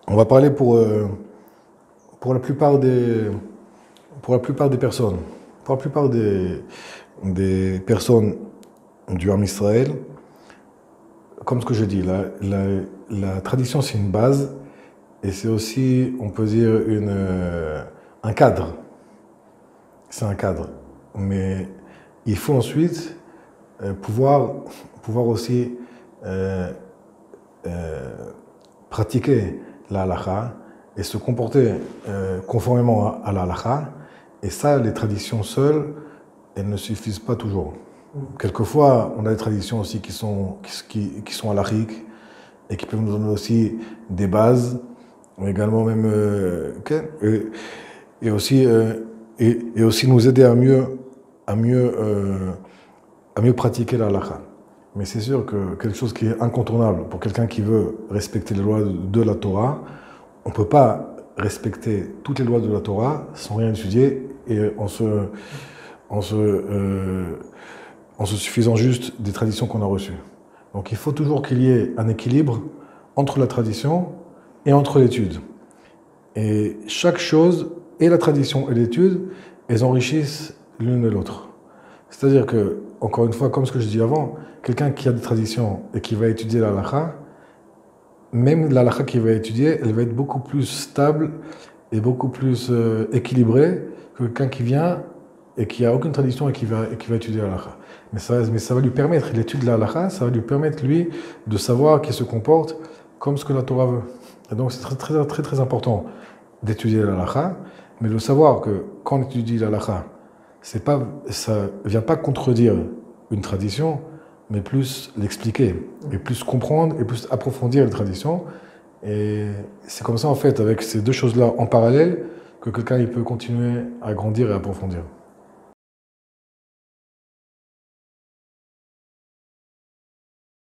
On va parler pour la plupart pour la plupart des personnes. Pour la plupart des personnes du Ham Israël, comme ce que je dis, la tradition c'est une base et c'est aussi, on peut dire, un cadre. C'est un cadre. Mais il faut ensuite pouvoir aussi euh, euh, pratiquer la halakha et se comporter conformément à la halakha. Et ça, les traditions seules, elles ne suffisent pas toujours. Quelquefois, on a des traditions aussi qui sont halakhiques et qui peuvent nous donner aussi des bases, mais également même et aussi et aussi nous aider à mieux à mieux pratiquer la halakha. Mais c'est sûr que quelque chose qui est incontournable pour quelqu'un qui veut respecter les lois de la Torah, on ne peut pas respecter toutes les lois de la Torah sans rien étudier et en se suffisant juste des traditions qu'on a reçues. Donc il faut toujours qu'il y ait un équilibre entre la tradition et entre l'étude. Et chaque chose, et la tradition et l'étude, elles enrichissent l'une et l'autre. C'est-à-dire que, encore une fois, comme ce que je dis avant, quelqu'un qui a des traditions et qui va étudier la halakha, même la halakha qu'il va étudier, elle va être beaucoup plus stable et beaucoup plus équilibrée que quelqu'un qui vient et qui n'a aucune tradition et qui va étudier la halakha. Mais ça va lui permettre, l'étude de la halakha, ça va lui permettre, lui, de savoir qu'il se comporte comme ce que la Torah veut. Et donc, c'est très important d'étudier la halakha, mais de savoir que quand on étudie la halakha, ça ne vient pas contredire une tradition, mais plus l'expliquer, et plus comprendre, et plus approfondir les traditions. Et c'est comme ça, en fait, avec ces deux choses-là en parallèle, que quelqu'un il peut continuer à grandir et à approfondir.